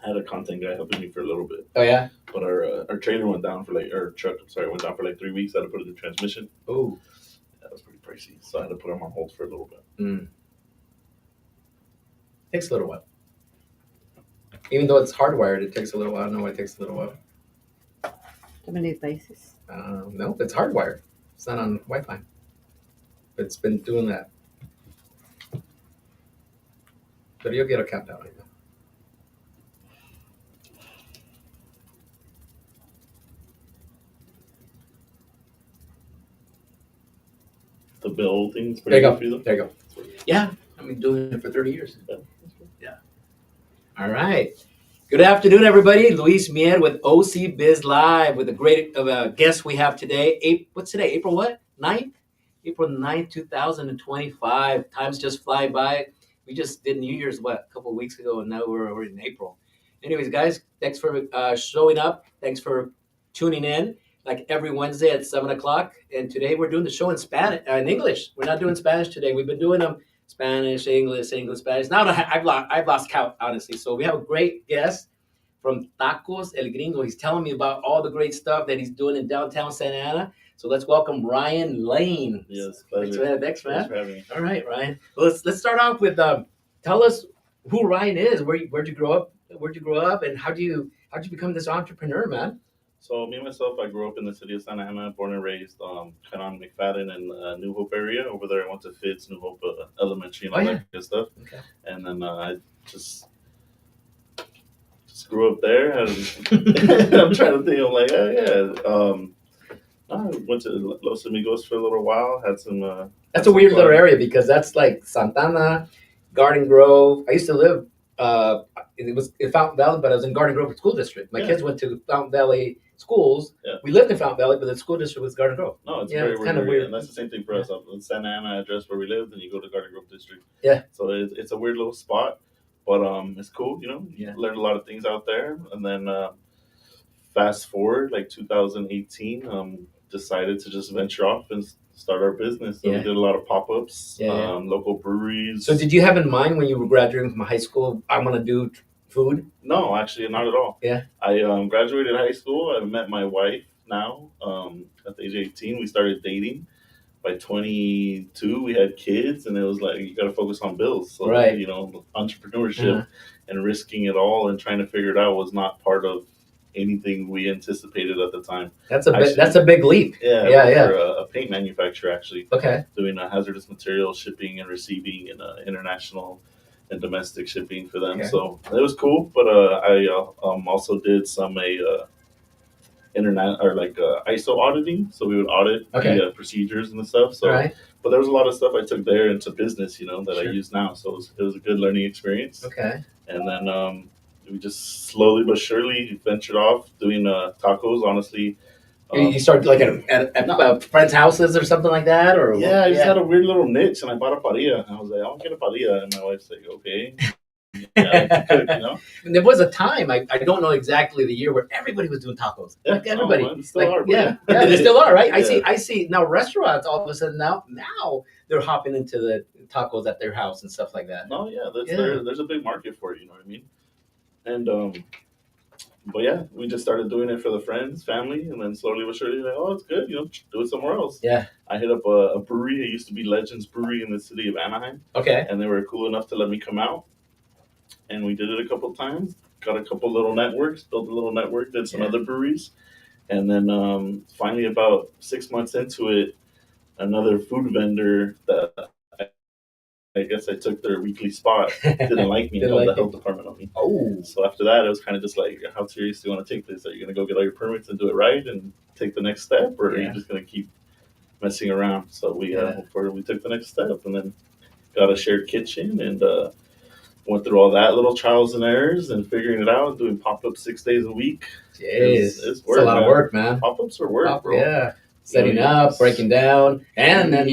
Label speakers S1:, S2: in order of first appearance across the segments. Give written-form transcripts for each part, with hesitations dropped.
S1: I had a content guy helping me for a little bit.
S2: Oh yeah.
S1: But our trailer went down for our truck. I'm sorry, went down for 3 weeks. I had to put in the transmission.
S2: Oh.
S1: That was pretty pricey, so I had to put them on hold for a little bit.
S2: Takes a little while. Even though it's hardwired, it takes a little while. I don't know why it takes a little while.
S3: How many places?
S2: No, it's hardwired. It's not on Wi-Fi. It's been doing that. But you'll get a countdown. I know.
S1: The bill thing's
S2: There
S1: pretty
S2: you
S1: good for you,
S2: go.
S1: though?
S2: There you go. Yeah, I've been doing it for 30 years. Yeah. All right. Good afternoon, everybody. Luis Mier with OC Biz Live with a great guest we have today. What's today? April what? 9th? April 9th, 2025. Time's just flying by. We just did New Year's, a couple of weeks ago, and now we're already in April. Anyways, guys, thanks for showing up. Thanks for tuning in. Like every Wednesday at 7 o'clock. And today we're doing the show in Spanish, in English. We're not doing Spanish today. We've been doing them Spanish, English, Spanish. Now I've lost count, honestly. So we have a great guest from Tacos El Gringo. He's telling me about all the great stuff that he's doing in downtown Santa Ana. So let's welcome Ryan Lane.
S1: Yes,
S2: pleasure. Thanks, man.
S1: Thanks for having me.
S2: All right, Ryan. Well, let's start off with tell us who Ryan is. Where'd you grow up? Where'd you grow up, and how'd you become this entrepreneur, man?
S1: So me myself, I grew up in the city of Santa Ana, born and raised, kind of on McFadden in the New Hope area. Over there, I went to Fitz, New Hope Elementary, and all that good stuff. Okay. And then I just grew up there, and I'm trying to think. I'm like, I went to Los Amigos for a little while. Had some.
S2: That's a weird little area because that's like Santana, Garden Grove. I used to live. It was in Fountain Valley, but I was in Garden Grove School District. My kids went to Fountain Valley schools. Yeah. We lived in Fountain Valley, but the school district was Garden Grove.
S1: No, it's very kind of weird. And that's the same thing for us. In Santa Ana address where we lived, and you go to Garden Grove District. Yeah. So it's a weird little spot, but it's cool. You learn a lot of things out there. And then fast forward, like 2018, decided to just venture off and start our business. So we did a lot of pop-ups, local breweries. So did you have in mind when you were graduating from high school, I want to do food? No, actually, not at all. Yeah. I graduated high school. I met my wife now at the age of 18. We started dating. By 22, we had kids, and it was like, you got to focus on bills. So, entrepreneurship and risking it all and trying to figure it out was not part of anything we anticipated at the time. That's a big leap. Yeah. For a paint manufacturer, actually. Okay. Doing hazardous material shipping and receiving and international and domestic shipping for them. Okay. So it was cool. But I also did some internet or ISO auditing. So we would audit the procedures and the stuff. So, but there was a lot of stuff I took there into business, that I use now. So it was a good learning experience. Okay. And then we just slowly but surely ventured off doing tacos. Honestly, you started at friends' houses or something like that, or I just had a weird little niche, and I bought a parrilla. And I was like, I'll get a parrilla, and my wife's like, okay. And there was a time I don't know exactly the year where everybody was doing tacos. Yeah, like everybody, still are, they still are, right? I see now restaurants all of a sudden now they're hopping into the tacos at their house and stuff like that. Oh yeah, there's a big market for it. You know what I mean? And but we just started doing it for the friends, family, and then slowly but surely, it's good, do it somewhere else. Yeah. I hit up a brewery. It used to be Legends Brewery in the city of Anaheim. Okay. And they were cool enough to let me come out, and we did it a couple of times. Got a couple little networks, built a little network, did some other breweries, and then finally, about 6 months into it, another food vendor that I guess I took their weekly spot. Didn't like me. Called the health department on me. Oh. So after that, it was kind of just like, how serious do you want to take this? Are you going to go get all your permits and do it right and take the next step, or are you just going to keep messing around? So we took the next step, and then got a shared kitchen and went through all that little trials and errors and figuring it out, doing pop-ups 6 days a week. Jeez, it's a lot of work, man. Pop-ups are work, bro. Yeah. Setting up, breaking down, and then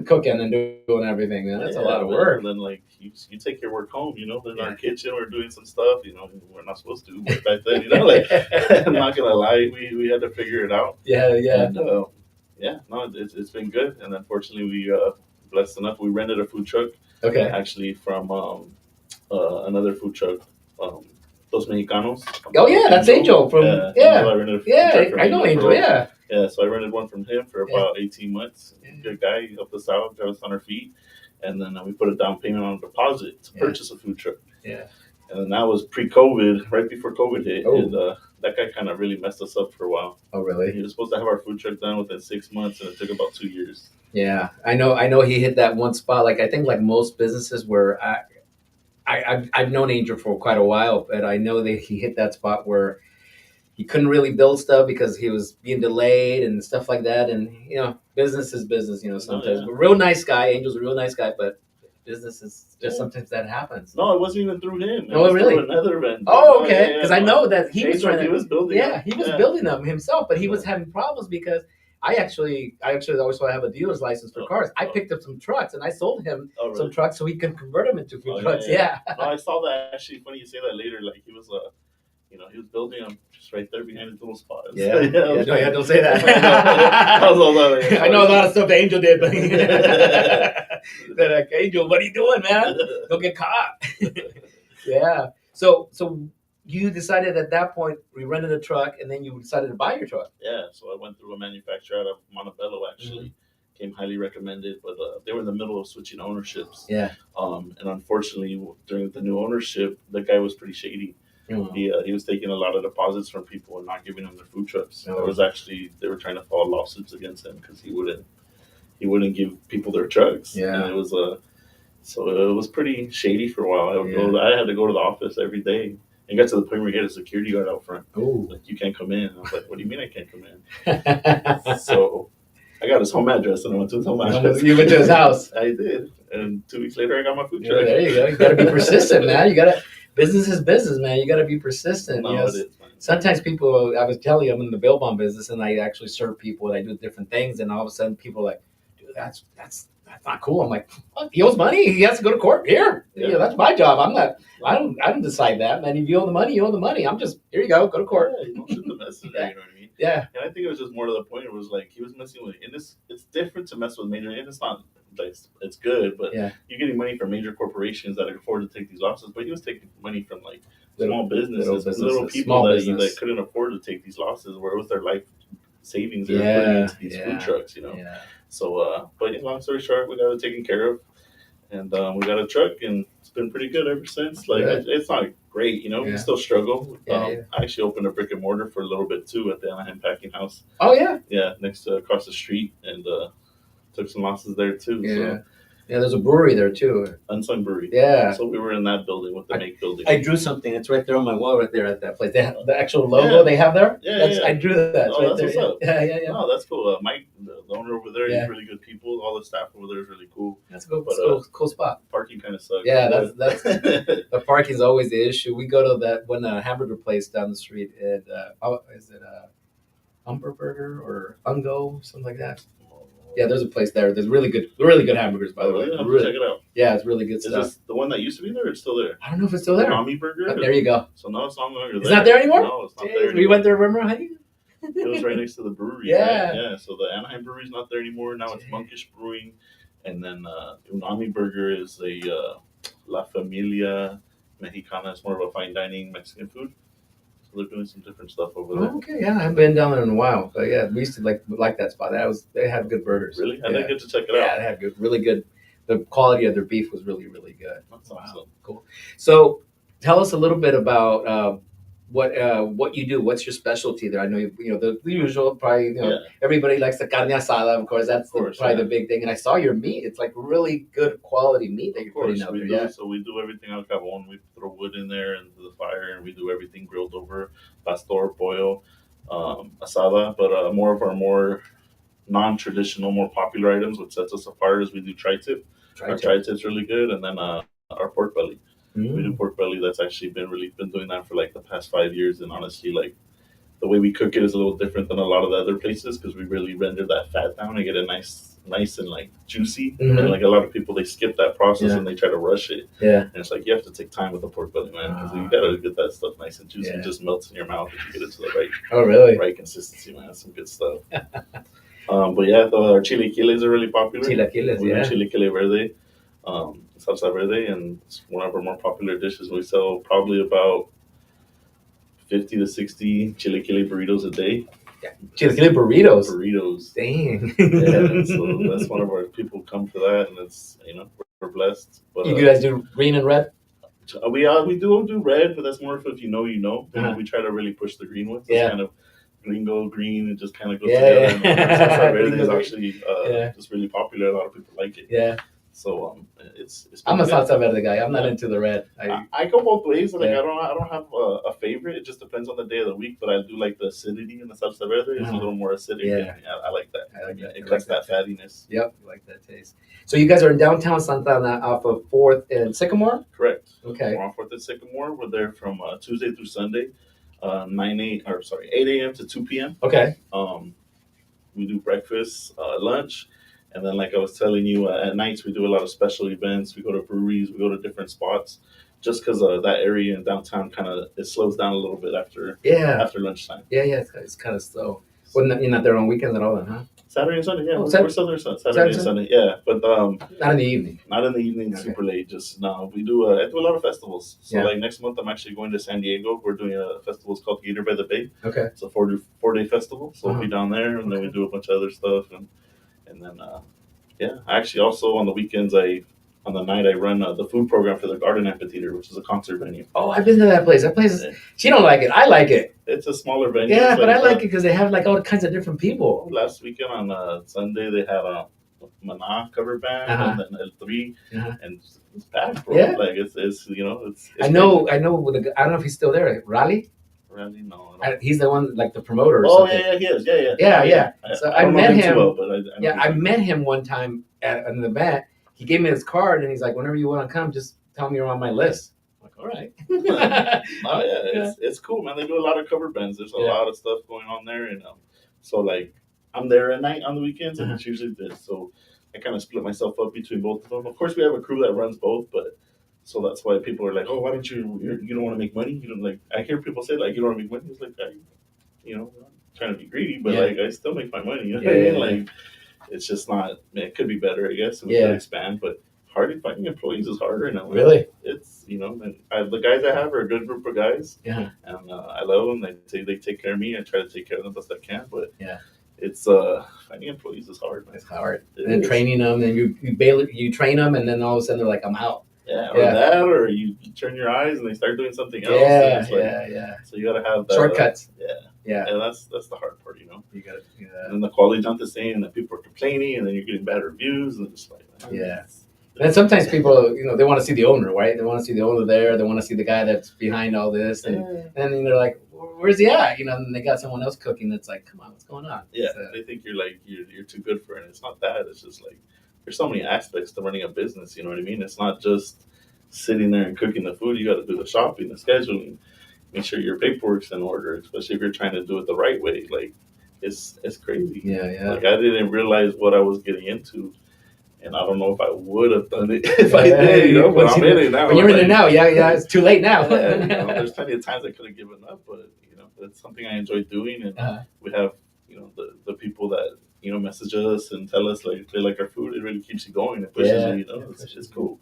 S1: cooking and doing everything, man. That's a lot of work. And then you take your work home, in our kitchen we're doing some stuff, we're not supposed to, but back then, I'm not gonna lie, we had to figure it out. Yeah. And, it's been good. And unfortunately we blessed enough, we rented a food truck. Okay. Actually from another food truck
S4: Los Mexicanos.
S2: Oh yeah, that's Angel from
S4: Angel, I rented a truck from
S2: I know Angel. Yeah.
S4: Yeah, so I rented one from him for about 18 months.
S2: Yeah.
S4: Good guy. He helped us out, got us on our feet. And then we put a down payment on a deposit to purchase a food truck.
S2: Yeah.
S4: And then that was pre-COVID, right before COVID hit.
S2: Oh.
S4: And that guy kind of really messed us up for a while.
S2: Oh really?
S4: He was supposed to have our food truck done within 6 months, and it took about 2 years.
S2: Yeah, I know he hit that one spot. Like I think like most businesses where I've known Angel for quite a while, but I know that he hit that spot where he couldn't really build stuff because he was being delayed and stuff like that. And business is business, sometimes. But real nice guy, Angel's a real nice guy, but business is just sometimes that happens.
S4: No, it wasn't even through him.
S2: Oh, really?
S4: Through another vendor.
S2: Oh, okay. Because I know that he was trying to.
S4: He was building.
S2: Yeah, he was building them himself, but he was having problems because I actually always want to have a dealer's license for cars. I picked up some trucks and I sold him some trucks so he could convert them into food trucks. Yeah.
S4: No, I saw that. Actually, funny you say that later. Like he was he was building them just right there behand his little spot.
S2: Yeah. Don't say that.
S4: I
S2: know a lot of stuff that Angel did, but like, Angel, what are you doing, man? Don't get caught. Yeah. So you decided at that point we rented a truck, and then you decided to buy your truck.
S4: Yeah. So I went through a manufacturer out of Montebello. Actually, came highly recommended, but they were in the middle of switching ownerships.
S2: Yeah.
S4: And unfortunately, during the new ownership, the guy was pretty shady. He was taking a lot of deposits from people and not giving them their food trucks. There was actually they were trying to file lawsuits against him because he wouldn't give people their trucks.
S2: Yeah,
S4: and it was so it was pretty shady for a while. I had to go to the office every day. It got to the point where he had a security guard out front.
S2: Oh,
S4: like, you can't come in. I was like, what do you mean I can't come in? So I got his home address and I went to his home address.
S2: You went to his house.
S4: I did, and 2 weeks later I got my food truck.
S2: Yeah, there you go. You got to be persistent, man. Business is business, man. You got to be persistent.
S4: No, it is.
S2: Sometimes people, I was telling you, I'm in the bail bond business, and I actually serve people, and I do different things, and all of a sudden, people are like, "Dude, that's not cool." I'm like, "What? He owes money. He has to go to court here. Yeah, that's my job. I'm not. I don't decide that, man. If you owe the money, you owe the money. I'm just here. You go to court.
S4: Yeah, you don't shoot the messenger. You know what I mean?
S2: Yeah.
S4: And I think it was just more to the point. It was like he was messing with, and it's different to mess with major, and it's not. Like, it's good, but you're getting money from major corporations that can afford to take these losses. But he was taking money from like small businesses, little people that couldn't afford to take these losses, where it was their life savings they were putting into these food trucks, Yeah. So, but long story short, we got it taken care of, and we got a truck, and it's been pretty good ever since. Like it's not great, we still struggle. I actually opened a brick and mortar for a little bit too at the Anaheim Packing House.
S2: Oh yeah,
S4: yeah, next to across the street, and took some losses there too.
S2: Yeah.
S4: So.
S2: Yeah, there's a brewery there too.
S4: Unsung Brewery.
S2: Yeah.
S4: So we were in that building with the Make building.
S2: I drew something. It's right there on my wall, right there at that place. They have the actual logo they have there.
S4: Yeah,
S2: I drew that.
S4: Oh, that's
S2: there.
S4: What's up.
S2: Yeah.
S4: Oh, that's cool. Mike, the owner over there, he's really good people. All the staff over there is really cool.
S2: That's a cool spot.
S4: Parking kind of sucks.
S2: Yeah, that's the parking is always the issue. We go to that one hamburger place down the street, and is it Umberburger or Ungo, something like that? Yeah, there's a place there. There's really good hamburgers, by the way.
S4: Check it out.
S2: Yeah, it's really good stuff.
S4: Is this the one that used to be there? Or it's still there?
S2: I don't know if it's still there.
S4: Unami Burger.
S2: There you go.
S4: So no, it's not longer there.
S2: It's not there anymore.
S4: No, it's not there.
S2: We went there. Remember, honey?
S4: It was right next to the brewery.
S2: Yeah.
S4: Right? Yeah. So the Anaheim Brewery's not there anymore. Now it's Monkish Brewing, and then Unami Burger is a La Familia Mexicana. It's more of a fine dining Mexican food. So they're doing some different stuff over there.
S2: Oh, okay, yeah, I haven't been down there in a while, but yeah, we used to like that spot. They had good burgers.
S4: Really? I didn't get to check it out.
S2: Yeah, they had really good. The quality of their beef was really, really good.
S4: That's awesome.
S2: Cool. So, tell us a little bit about what you do. What's your specialty there? I know the usual. Probably everybody likes the carne asada. Of course, that's probably the big thing. And I saw your meat. It's like really good quality meat that you're putting out there. Yeah.
S4: So we do everything al carbon. We throw wood in there into the fire, and we do everything grilled over, pastor, pollo, asada. But more of our more non-traditional, more popular items, which sets us apart, is we do tri-tip. Our tri-tip's really good, and then our pork belly. We do pork belly. That's actually been doing that for like the past 5 years, and honestly, like the way we cook it is a little different than a lot of the other places because we really render that fat down and get it nice and like juicy. And like a lot of people, they skip that process and they try to rush it.
S2: Yeah,
S4: and it's like you have to take time with the pork belly, man, because you gotta get that stuff nice and juicy. It just melts in your mouth if you get it to the right consistency, man. That's some good stuff. But yeah, our chilaquiles are really popular. We do chile verde. Salsa verde, and it's one of our more popular dishes. We sell probably about 50 to 60 chilaquile burritos a day.
S2: Chilaquile burritos.
S4: Burritos.
S2: Dang.
S4: Yeah, so that's one of our people come for that, and it's we're blessed. But
S2: you guys do green and red?
S4: We do red, but that's more if you know you know. We try to really push the green ones. It's kind of Gringo green. It just kind of goes together.
S2: Yeah.
S4: And salsa verde is actually just really popular. A lot of people like it.
S2: Yeah.
S4: So it's
S2: I'm a salsa verde guy. I'm not into the red.
S4: I go both ways. Like I don't have a favorite. It just depends on the day of the week. But I do like the acidity in the salsa verde. It's a little more acidic.
S2: Yeah.
S4: And I like that.
S2: I like that.
S4: It cuts that fattiness.
S2: Yep, I like that taste. So you guys are in downtown Santa Ana off of 4th and Sycamore?
S4: Correct.
S2: Okay.
S4: We're on 4th and Sycamore. We're there from Tuesday through Sunday, 8 a.m. to 2 p.m.
S2: Okay.
S4: We do breakfast, lunch, and then like I was telling you, at nights we do a lot of special events. We go to breweries, we go to different spots, just because that area in downtown it slows down a little bit after lunchtime.
S2: Yeah, it's kind of slow. Well, you're not there on weekends at all, then, huh?
S4: Saturday and Sunday, yeah. We're still there Saturday and Sunday, yeah. But
S2: not in the evening.
S4: Not in the evening, super late. Just no. We do. I do a lot of festivals. So like next month, I'm actually going to San Diego. We're doing a festival. It's called Gator by the Bay.
S2: Okay.
S4: It's a 4-day festival. So we'll be down there, and then we do a bunch of other stuff, and then Actually, also on the weekends, on the night I run the food program for the Garden Amphitheater, which is a concert venue.
S2: Oh, I've been to that place. That place, she don't like it. I like it.
S4: It's a smaller venue.
S2: Yeah, but I like it because they have like all kinds of different people.
S4: Last weekend on Sunday, they had a Maná cover band and then L3, and it's packed, bro.
S2: Yeah.
S4: Like it's
S2: I know. Crazy. I know. I don't know if he's still there. Raleigh?
S4: No.
S2: He's the one, like the promoter. Or something.
S4: Yeah, he is. Yeah.
S2: Yeah. So I met him.
S4: Well, but
S2: I met him one time at an event. He gave me his card, and he's like, "Whenever you want to come, just tell me you're on my list." I'm like, all right.
S4: It's cool, man. They do a lot of cover bands. There's a lot of stuff going on there, and so like I'm there at night on the weekends, and it's usually this. So I kind of split myself up between both of them. Of course, we have a crew that runs both, but so that's why people are like, "Oh, why don't you don't want to make money?" You don't like. I hear people say like, "You don't want to make money." It's like, I'm not trying to be greedy, but like I still make my money. You know what I mean? Like. It's just not. It could be better, I guess. We could expand, but finding employees is harder now.
S2: Really?
S4: It's and the guys I have are a good group of guys.
S2: Yeah.
S4: And I love them. They take care of me. I try to take care of them best I can. But it's finding employees is hard. Man.
S2: It's hard. And training them, and you train them, and then all of a sudden they're like, I'm out.
S4: Yeah, or that, or you turn your eyes and they start doing something else.
S2: Yeah.
S4: So you gotta have that,
S2: shortcuts.
S4: Yeah, and that's the hard part,
S2: You got it. Yeah.
S4: And the quality's not the same, and then people are complaining, and then you're getting bad reviews, and it's like
S2: And sometimes people, they want to see the owner, right? They want to see the owner there. They want to see the guy that's behind all this, and then they're like, "Where's he at?" And they got someone else cooking. That's like, "Come on, what's going on?"
S4: Yeah, they think you're too good for it. And it's not that. It's just like there's so many aspects to running a business. You know what I mean? It's not just sitting there and cooking the food. You got to do the shopping, the scheduling. Make sure your paperwork's in order, especially if you're trying to do it the right way. Like, it's crazy.
S2: Yeah.
S4: Like, I didn't realize what I was getting into, and I don't know if I would have done it if I did. But I'm in it now.
S2: When you're in it now, it's too late now.
S4: There's plenty of times I could have given up, but it's something I enjoy doing, and we have the people that message us and tell us like they like our food. It really keeps you going. It pushes you. It's cool.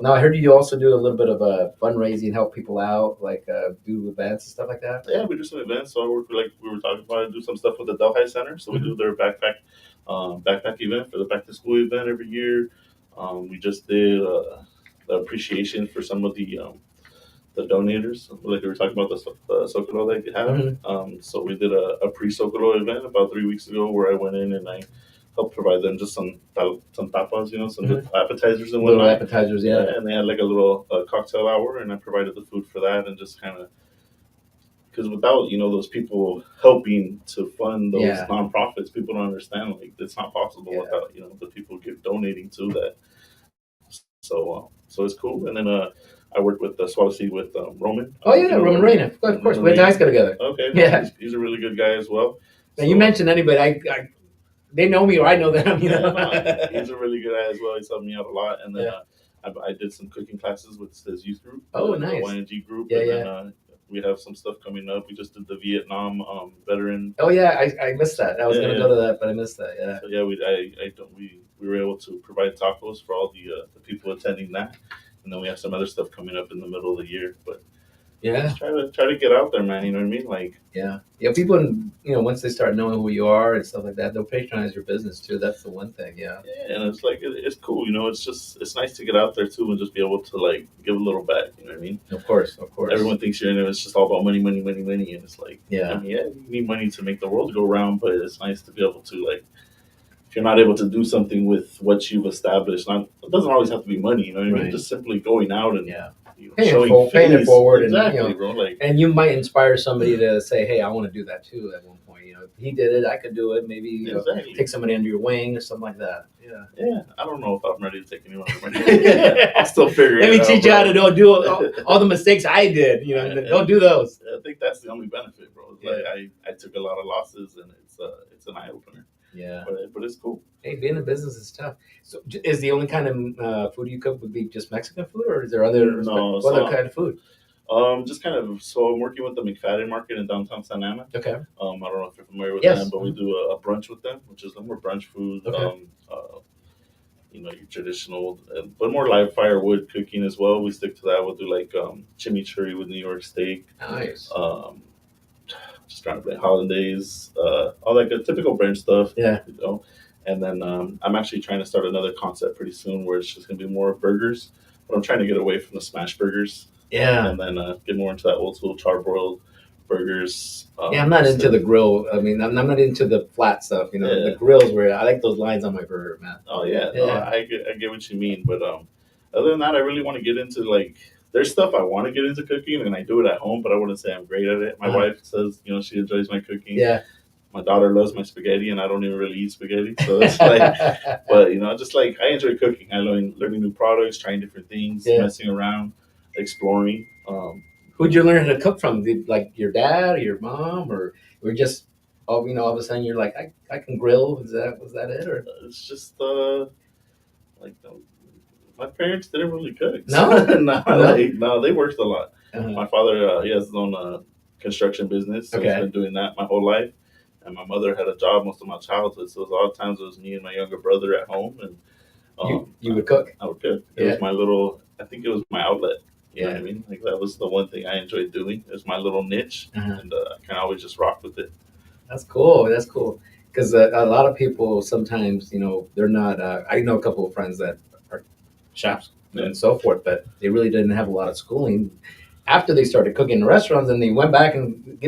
S2: Now I heard you also do a little bit of fundraising, help people out, like do events and stuff like that.
S4: Yeah, we do some events. So I work like we were talking about, I do some stuff with the Delhi Center. So we do their backpack event for the back to school event every year. We just did the appreciation for some of the donators, like we were talking about the Socolo that you have. So we did a pre-Socolo event about 3 weeks ago where I went in and I helped provide them just some tapas, some appetizers and whatnot.
S2: Little appetizers, yeah.
S4: And they had like a little cocktail hour, and I provided the food for that, and just kind of because without those people helping to fund those nonprofits, people don't understand like it's not possible without the people donating to that. So it's cool, and then I worked with Swazi with Roman.
S2: Oh yeah, Roman Reina. Of course, we went to high school together.
S4: Okay,
S2: yeah,
S4: he's a really good guy as well.
S2: Now you mentioned anybody, they know me or I know them.
S4: He's a really good guy as well. He's helped me out a lot, and then I did some cooking classes with his youth group.
S2: Oh, nice.
S4: The YNG group.
S2: Yeah,
S4: then, we have some stuff coming up. We just did the Vietnam veteran.
S2: Oh yeah, I missed that. I was gonna go to that, but I missed that. Yeah.
S4: So we were able to provide tacos for all the people attending that, and then we have some other stuff coming up in the middle of the year. But
S2: Yeah.
S4: Just try to get out there, man. You know what I mean? Like,
S2: yeah. People, once they start knowing who you are and stuff like that, they'll patronize your business too. That's the one thing. Yeah.
S4: yeah, and it's like it's cool. It's nice to get out there too and just be able to like give a little back. You know what I mean?
S2: Of course.
S4: Everyone thinks you're in it. It's just all about money, money, money, money, and it's like,
S2: Yeah.
S4: I mean, yeah, you need money to make the world go round, but it's nice to be able to like, if you're not able to do something with what you've established, it doesn't always have to be money. You know what I mean?
S2: Right.
S4: Just simply going out and
S2: Yeah.
S4: showing
S2: Paying it
S4: face.
S2: forward,
S4: exactly,
S2: and
S4: bro. Like,
S2: and you might inspire somebody to say, "Hey, I want to do that too." At one point, if he did it, I could do it. Maybe
S4: exactly.
S2: take somebody under your wing or something like that. Yeah.
S4: Yeah, I don't know if I'm ready to take anyone under my wing. I'll still figure it out.
S2: Let me teach you how to don't do all the mistakes I did. Don't do those.
S4: I think that's the only benefit, bro. Like, I took a lot of losses, and it's an eye opener.
S2: Yeah,
S4: but it's cool.
S2: Hey, being in business is tough. So, is the only kind of food you cook would be just Mexican food, or is there other kind of food?
S4: Just kind of. So I'm working with the McFadden Market in downtown Santa Ana.
S2: Okay.
S4: I don't know if you're familiar with
S2: Yes.
S4: them, but we do a brunch with them, which is more brunch food.
S2: Okay.
S4: Your traditional, but more live firewood cooking as well. We stick to that. We'll do like chimichurri with New York steak.
S2: Nice.
S4: Just trying to play hollandaise, all that good typical French stuff.
S2: Yeah.
S4: And then I'm actually trying to start another concept pretty soon where it's just gonna be more burgers. But I'm trying to get away from the smash burgers.
S2: Yeah.
S4: And then get more into that old school charbroiled burgers.
S2: I'm not into the grill. I mean, I'm not into the flat stuff. The grills where I like those lines on my burger, man.
S4: Oh yeah, no, I get what you mean. But other than that, I really want to get into like. There's stuff I want to get into cooking, and I do it at home, but I wouldn't say I'm great at it. My wife says, she enjoys my cooking.
S2: Yeah.
S4: My daughter loves my spaghetti, and I don't even really eat spaghetti. So it's like, but just like I enjoy cooking. I learning new products, trying different things, messing around, exploring.
S2: Who'd you learn how to cook from? Did like your dad or your mom, or just all of a sudden you're like, I can grill? Was that it, or
S4: it's just like. My parents didn't really cook.
S2: No,
S4: no, they worked a lot.
S2: Uh-huh.
S4: My father, he has his own construction business, so he's been doing that my whole life. And my mother had a job most of my childhood, so a lot of times it was me and my younger brother at home, and
S2: you would cook.
S4: I would cook. It was my I think it was my outlet. You know what I mean? Like that was the one thing I enjoyed doing. It was my little niche, and I kind of always just rocked with it.
S2: That's cool. Because a lot of people sometimes, they're not. I know a couple of friends that are chefs and so forth, but they really didn't have a lot of schooling. After they started cooking in restaurants, and they went back and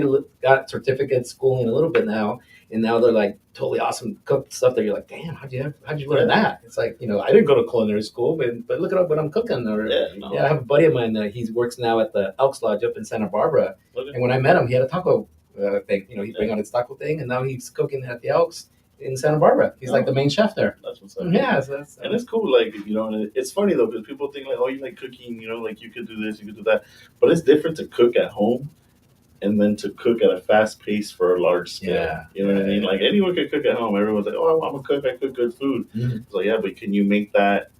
S2: got certificates, schooling a little bit now, and now they're like totally awesome cooked stuff that you're like, damn, how'd you learn that? It's like, I didn't go to culinary school, but look at what I'm cooking. Or I have a buddy of mine that he works now at the Elks Lodge up in Santa Barbara, and when I met him, he had a taco thing. He'd bring out his taco thing, and now he's cooking at the Elks in Santa Barbara. He's like the main chef there.
S4: That's what's up.
S2: Yeah, so
S4: and it's cool. Like and it's funny though because people think like, oh, you like cooking. Like you could do this, you could do that. But it's different to cook at home, and then to cook at a fast pace for a large scale.
S2: Yeah.
S4: You know what I mean? Like anyone can cook at home. Everyone's like, oh, I'm a cook. I cook good food.
S2: Mm-hmm.
S4: So yeah, but can you make that,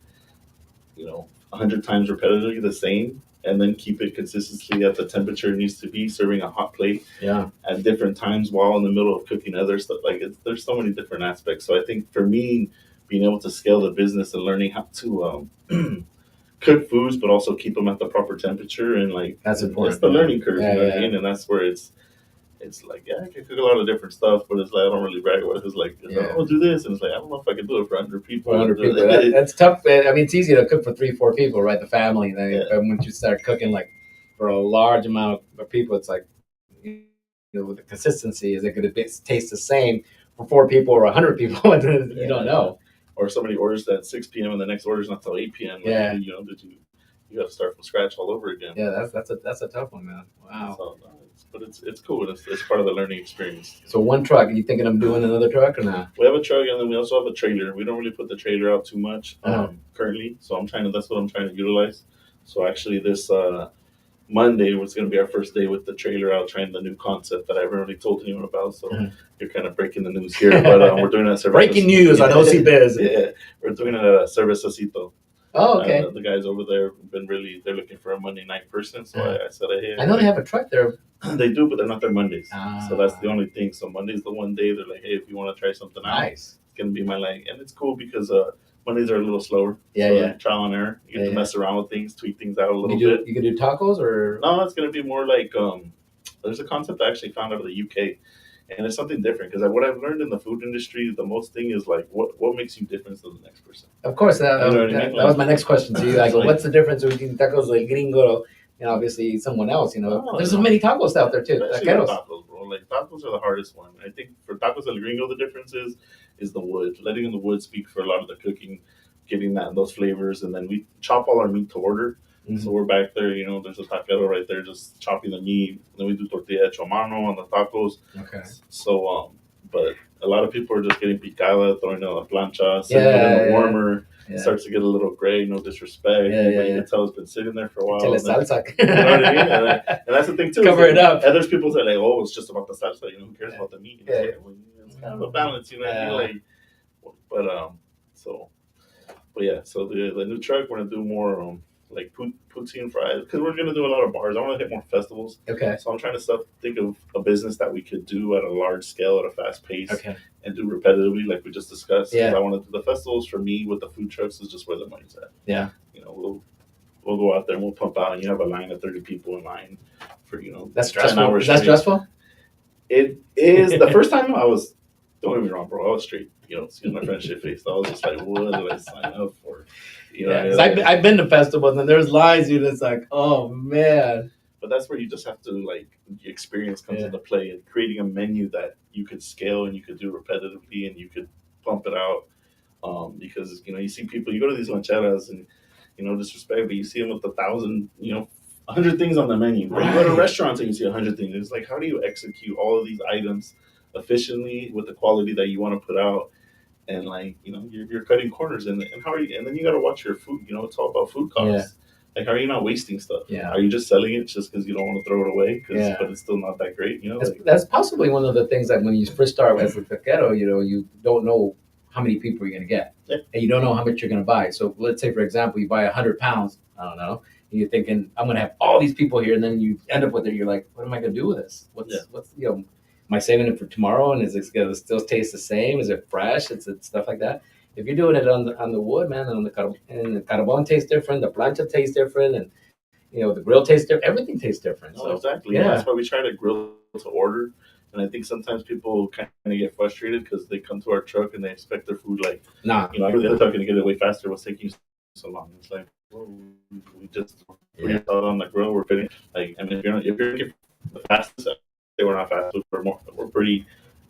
S4: 100 times repetitively the same? And then keep it consistently at the temperature it needs to be, serving a hot plate at different times while in the middle of cooking other stuff. Like there's so many different aspects. So I think for me, being able to scale the business and learning how to cook foods, but also keep them at the proper temperature and like
S2: that's important.
S4: It's the learning curve, you know what I mean? And that's where it's like, I can cook a lot of different stuff, but it's like I don't really brag about it. It's like, oh, do this, and it's like I don't know if I can do it for 100 people.
S2: 100 people. That's tough. I mean, it's easy to cook for 3-4 people, right? The family. But once you start cooking like for a large amount of people, it's like, with the consistency, is it going to taste the same for 4 people or 100 people? You don't know.
S4: Or somebody orders at 6 p.m. and the next order's not till 8 p.m. Like, you got to start from scratch all over again.
S2: Yeah, that's a tough one, man. Wow.
S4: So, but it's cool. It's part of the learning experience.
S2: So one truck. Are you thinking of doing another truck or not?
S4: We have a truck, and then we also have a trailer. We don't really put the trailer out too much currently. So that's what I'm trying to utilize. So actually, this Monday was going to be our first day with the trailer out, trying the new concept that I haven't really told anyone about. So you're kind of breaking the news here, but we're doing that.
S2: Breaking news on OC Biz.
S4: Yeah, we're doing it at Cervecito.
S2: Oh, okay.
S4: The guys over there have been they're looking for a Monday night person. So I said, hey.
S2: I know they have a truck there.
S4: They do, but they're not there Mondays. So that's the only thing. So Monday's the one day they're like, hey, if you want to try something out, it's going to be my leg. And it's cool because Mondays are a little slower.
S2: Yeah,
S4: so
S2: yeah.
S4: Trial and error. You get to mess around with things, tweak things out a little bit.
S2: You can do tacos or
S4: no? It's gonna be more like there's a concept I actually found out of the UK, and it's something different because what I've learned in the food industry, the most thing is like what makes you different than the next person.
S2: Of course,
S4: You know what I mean?
S2: that was my next question to you. I go,
S4: like-
S2: what's the difference between tacos del Gringo and obviously someone else? You know, there's so many tacos out there too.
S4: Especially
S2: Taqueros.
S4: tacos, bro. Like tacos are the hardest one. I think for tacos del Gringo, the difference is the wood. Letting the wood speak for a lot of the cooking, getting those flavors, and then we chop all our meat to order.
S2: Mhm.
S4: So we're back there, you know, there's a taquero right there just chopping the meat. And then we do tortilla hecho mano on the tacos.
S2: Okay.
S4: So, but a lot of people are just getting picada, throwing it on a plancha, sitting it in a warmer.
S2: Yeah.
S4: It starts to get a little gray, no disrespect.
S2: Yeah,
S4: but you can tell it's been sitting there for a while.
S2: Chile
S4: And then-
S2: salsa.
S4: you know what I mean? And that's the thing too. is
S2: Cover
S4: that
S2: it up.
S4: Others people say like, "Oh, it's just about the salsa." You know, who cares about the meat? And
S2: Yeah.
S4: it's, like, well, it's kind of a balance, you know what I mean? Like, but yeah. So the new truck, we're gonna do more like poutine fries because we're gonna do a lot of bars. I want to hit more festivals.
S2: Okay.
S4: So I'm trying to think of a business that we could do at a large scale, at a fast pace,
S2: Okay.
S4: and do repetitively, like we just discussed. 'Cause
S2: Yeah.
S4: I want to do the festivals for me with the food trucks is just where the money's at.
S2: Yeah.
S4: You know, we'll go out there and we'll pump out, and you have a line of 30 people in line for
S2: That's
S4: 10
S2: stressful.
S4: hours
S2: Is that
S4: straight.
S2: stressful?
S4: It is. The first time I was, don't get me wrong, bro, I was straight. You know, excuse my French shit face. I was just like, what did I sign up for? You know,
S2: Yeah. 'Cause
S4: like-
S2: I've been to festivals and there's lines, dude. It's like, oh man.
S4: but that's where you just have to like the experience comes
S2: Yeah.
S4: into play, and creating a menu that you could scale and you could do repetitively and you could pump it out. Because you know you see people, you go to these rancheras and you know disrespect, but you see them with 1,000, 100 things on the menu. Right. You go to
S2: Right.
S4: restaurants and you see 100 things. It's like, how do you execute all of these items efficiently with the quality that you want to put out? And like, you're cutting corners, and how are you? And then you got to watch your food. You know, it's all about food costs. Like, how are you not wasting stuff?
S2: Yeah.
S4: Are you just selling it just because you don't want to throw it away?
S2: Yeah.
S4: But it's still not that great. You know,
S2: That's possibly one of the things that when you first start as a taquero, you don't know how many people you're going to get.
S4: Yeah.
S2: And you don't know how much you're going to buy. So let's say, for example, you buy 100 pounds. I don't know. And you're thinking, I'm going to have all these people here. And then you end up with it. You're like, what am I going to do with this? What's am I saving it for tomorrow? And is it going to still taste the same? Is it fresh? It's stuff like that. If you're doing it on the wood, man, and the carbon tastes different, the plancha tastes different, and the grill tastes different. Everything tastes different.
S4: No,
S2: So
S4: exactly.
S2: yeah.
S4: That's why we try to grill to order. And I think sometimes people kind of get frustrated because they come to our truck and they expect their food like,
S2: nah.
S4: I go to the other truck and get it way faster. What's taking you so long? It's like, well, we just put it out on the grill. We're fitting like, I mean, if you're looking for the fastest, say we're not fast. We're pretty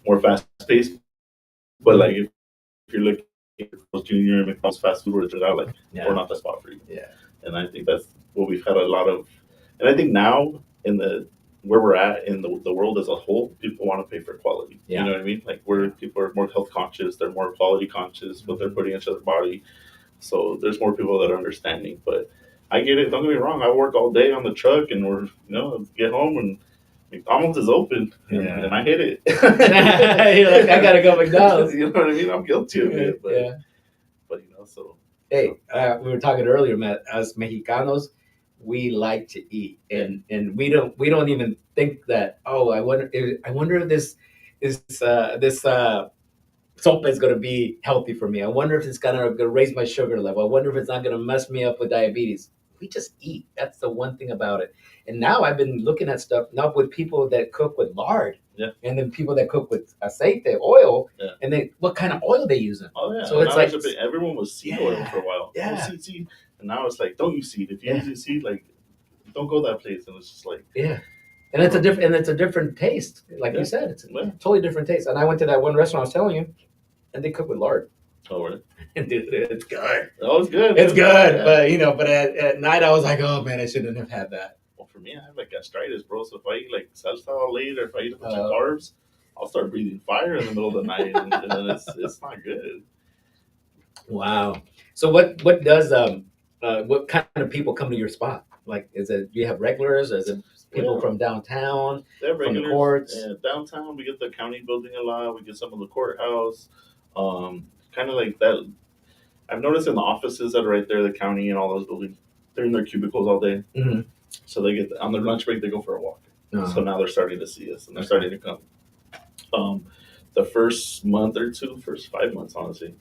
S4: more fast paced. But like, if you're looking for Junior and McDonald's fast food, we're out like, we're not the spot for you.
S2: Yeah.
S4: And I think that's what we've had a lot of. And I think now where we're at in the world as a whole, people want to pay for quality.
S2: Yeah.
S4: You know what I mean? Like people are more health conscious, they're more quality conscious, what they're putting into their body. So there's more people that are understanding. But I get it. Don't get me wrong. I work all day on the truck, and we're get home and McDonald's is open, and I hit it.
S2: You're like, I gotta go McDonald's.
S4: You know what I mean? I'm guilty of it. But, but so.
S2: Hey, we were talking earlier, Matt. As Mexicanos, we like to eat, and we don't even think that. Oh, I wonder if this sopa is gonna be healthy for me. I wonder if it's gonna raise my sugar level. I wonder if it's not gonna mess me up with diabetes. We just eat. That's the one thing about it. And now I've been looking at stuff now with people that cook with lard, and then people that cook with aceite, oil, and what kind of oil they using.
S4: Oh yeah.
S2: So it's like
S4: everyone was seed oil for a while.
S2: Yeah.
S4: Oh, seed. And now it's like, don't use seed. If you use seed, like, don't go that place. And it's just like,
S2: and it's a different taste. Like you said, it's a totally different taste. And I went to that one restaurant I was telling you, and they cook with lard.
S4: Oh, really?
S2: And dude, it's good.
S4: Oh, it's good.
S2: It's good, but at night I was like, oh man, I shouldn't have had that.
S4: Well, for me, I have like gastritis, bro. So if I eat like salsa all late, or if I eat a bunch of carbs, I'll start breathing fire in the middle of the night, and it's not good.
S2: Wow. So what does what kind of people come to your spot? Like, do you have regulars? Is it people from downtown?
S4: They have regulars.
S2: From the courts?
S4: Yeah, downtown, we get the county building a lot. We get some of the courthouse. Kind of like that. I've noticed in the offices that are right there, the county and all those buildings, they're in their cubicles all day.
S2: Mm-hmm.
S4: So they get on their lunch break, they go for a walk. So now they're starting to see us, and they're starting to come. The first month or two, first 5 months, honestly,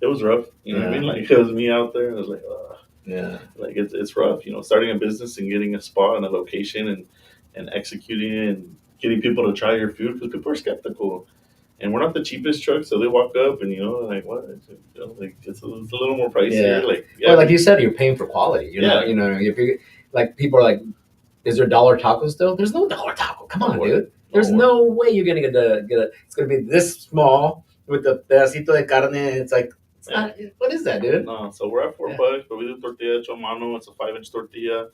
S4: it was rough. You know what I mean? Like it was me out there. I was like,
S2: Yeah.
S4: like it's rough. You know, starting a business and getting a spot and a location and executing it and getting people to try your food because people are skeptical. And we're not the cheapest truck, so they walk up and like what? Like it's a little more pricier.
S2: Yeah.
S4: Like
S2: Well, like you said, you're paying for quality. You're not, if you like, people are like, is there dollar taco still? There's no dollar taco. Come on, dude. There's no way you're gonna get a. It's gonna be this small with the pedacito de carne. It's like, it's not. What is that, dude?
S4: No, so we're at $4, but we do tortilla hecho mano. It's a 5-inch tortilla.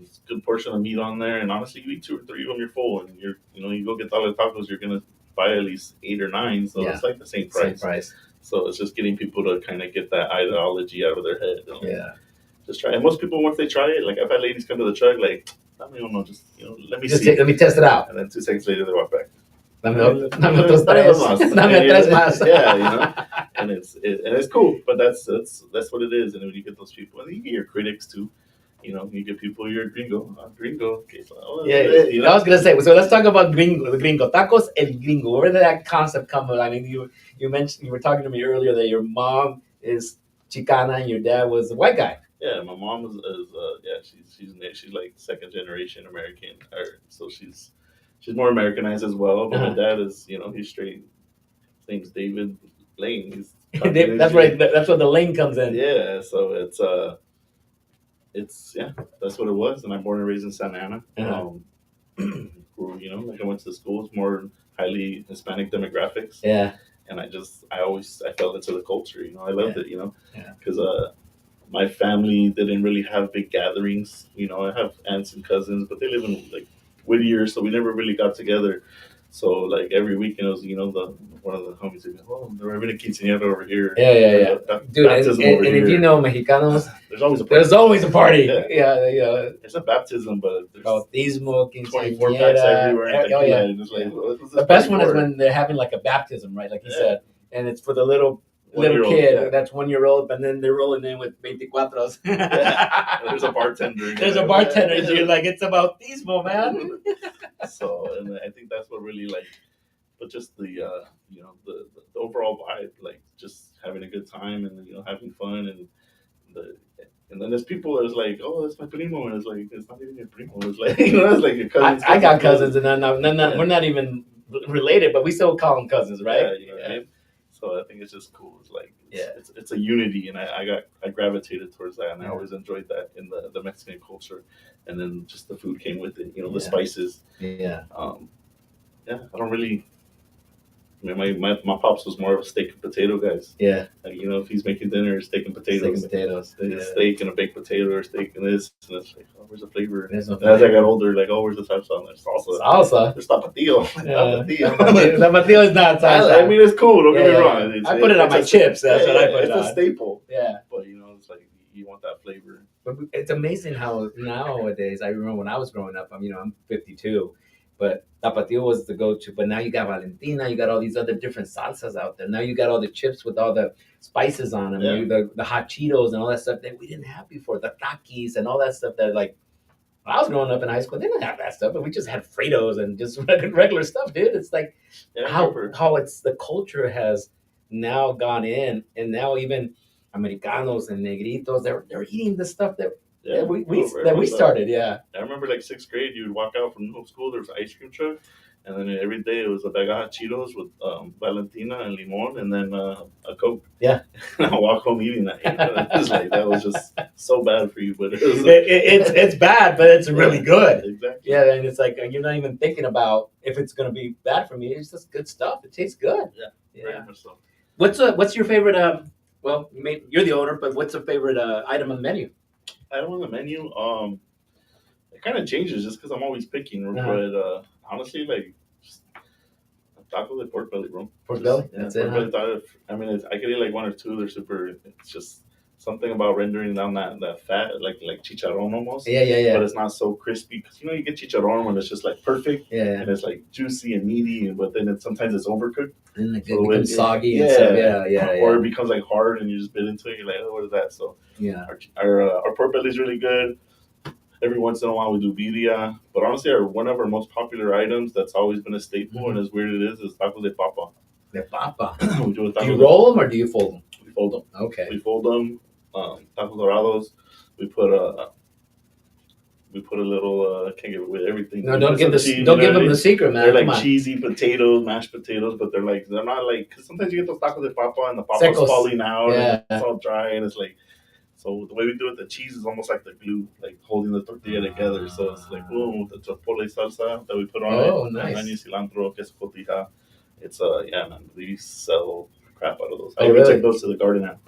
S4: It's a good portion of meat on there, and honestly, you eat 2 or 3 of them, you're full, and you go get dollar tacos, you're gonna buy at least 8 or 9, so it's like the same price. So it's just getting people to kind of get that ideology out of their head. Just try it. And most people, once they try it, like I've had ladies come to the truck, like, I don't know, just let me see.
S2: Let me test it out.
S4: And then 2 seconds later, they walk back.
S2: Dame otros tres. Dame tres más.
S4: Yeah, and it's cool, but that's what it is. And when you get those people, and you get your critics too. You get people, you're Gringo. Gringo. Okay, so,
S2: I was gonna say. So let's talk about Gringo. The Gringo tacos, el Gringo. Where did that concept come from? I mean, you mentioned, you were talking to me earlier that your mom is Chicana and your dad was a white guy.
S4: Yeah, my mom is she's like second generation American, so she's more Americanized as well. But my dad is, he's straight. His name's David Lane.
S2: That's right. That's where the lane comes in.
S4: Yeah, so it's that's what it was. And I'm born and raised in Santa Ana. Like I went to school. It's more highly Hispanic demographics.
S2: Yeah,
S4: and I fell into the culture. I loved it. Because my family didn't really have big gatherings. I have aunts and cousins, but they live in like Whittier, so we never really got together. So like every weekend it was, one of the homies would go, they're having a quinceañera over here.
S2: Yeah. Dude, and if you know Mexicanos, there's always a party. Yeah.
S4: It's a baptism, but there's
S2: bautismo,
S4: 24 packs everywhere.
S2: The best one is when they're having like a baptism, right? Like you said, and it's for the little kid that's 1 year old, but then they're rolling in with 24s.
S4: There's a bartender.
S2: So you're like, it's about bautismo, man.
S4: So, and I think that's what really but just the overall vibe, like just having a good time and having fun and then there's people that's like, oh, that's my primo, and it's like, it's not even your primo. It's like, it's like your cousin.
S2: I got cousins, and we're not even related, but we still call them cousins, right?
S4: What I mean? So I think it's just cool. It's like it's a unity, and I gravitated towards that, and I always enjoyed that in the Mexican culture, and then just the food came with it. The spices.
S2: Yeah.
S4: I don't really. I mean, my pops was more of a steak and potato guys.
S2: Yeah.
S4: Like, if he's making dinner, steak and potatoes. Steak and a baked potato or steak and this. And it's like, oh, where's the flavor?
S2: As
S4: I got older, like, oh, where's the salsa? There's salsa. There's tapatio.
S2: Tapatio is not salsa.
S4: I mean, it's cool. Don't get me wrong.
S2: I put it on my chips. That's what I put it on.
S4: It's a staple.
S2: Yeah.
S4: But, it's like, you want that flavor.
S2: But it's amazing how nowadays, I remember when I was growing up, I'm 52. But tapatio was the go-to. But now you got Valentina, you got all these other different salsas out there. Now you got all the chips with all the spices on them, the hot Cheetos and all that stuff that we didn't have before, the Takis and all that stuff that, like, when I was growing up in high school, they didn't have that stuff, but we just had Fritos and just regular stuff, dude. It's like how it's the culture has now gone in, and now even Americanos and Negritos, they're eating the stuff that we started. Yeah,
S4: I remember like 6th grade, you would walk out from school. There was an ice cream truck, and then every day it was a bag of hot Cheetos with Valentina and limon, and then a Coke.
S2: Yeah,
S4: and I walk home eating that. It's like that was just so bad for you, but
S2: it's bad, but it's really good.
S4: Exactly.
S2: Yeah, and it's like you're not even thinking about if it's going to be bad for me. It's just good stuff. It tastes good.
S4: Yeah. Very much so.
S2: What's your favorite? Well, you're the owner, but what's your favorite item on the menu?
S4: Item on the menu, it kind of changes just because I'm always picking. But honestly, like just taco de pork belly, bro.
S2: Pork belly, that's it.
S4: I mean, I could eat like 1 or 2. They're super. It's just something about rendering down that fat, like chicharron almost.
S2: Yeah.
S4: But it's not so crispy because you get chicharron when it's just like perfect.
S2: Yeah.
S4: And it's like juicy and meaty, but then sometimes it's overcooked.
S2: And it becomes soggy and stuff. Yeah.
S4: Or it becomes like hard and you just bit into it. You're like, oh, what is that? So our pork belly is really good. Every once in a while we do birria, but honestly, one of our most popular items that's always been a staple, and as weird it is tacos de papa.
S2: De papa.
S4: We do
S2: you roll them or do you fold them?
S4: We
S2: fold them. Okay.
S4: We fold them. Tacos dorados. We put a little. Can't give away everything.
S2: No, don't give them the secret, man.
S4: They're like cheesy potatoes, mashed potatoes, but they're not like. Because sometimes you get those tacos de papa and the papa's falling out, and it's all dry, and it's like. So the way we do it, the cheese is almost like the glue, like holding the tortilla together. So it's like boom with the chipotle salsa that we put on it.
S2: Oh, nice.
S4: Onion, cilantro, queso cotija. It's man, we sell crap out of those.
S2: Oh,
S4: I even
S2: really?
S4: take those to the garden now,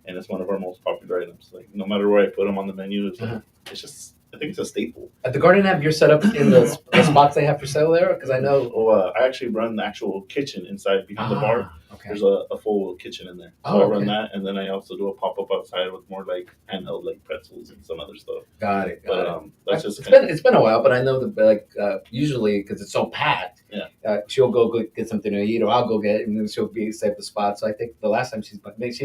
S4: and it's one of our most popular items. Like no matter where I put them on the menu, it's like, it's just. I think it's a staple.
S2: At the Garden App, you're set up in the spots they have for sale there? Because I know...
S4: Well, I actually run the actual kitchen inside behind the bar.
S2: Okay.
S4: There's a full kitchen in there. So I run that, and then I also do a pop-up outside with more like handheld like pretzels and some other stuff.
S2: Got it.
S4: That's just
S2: it's been a while, but I know that usually because it's so packed, she'll go get something to eat, or I'll go get it, and then she'll be save the spot. So I think the last time she's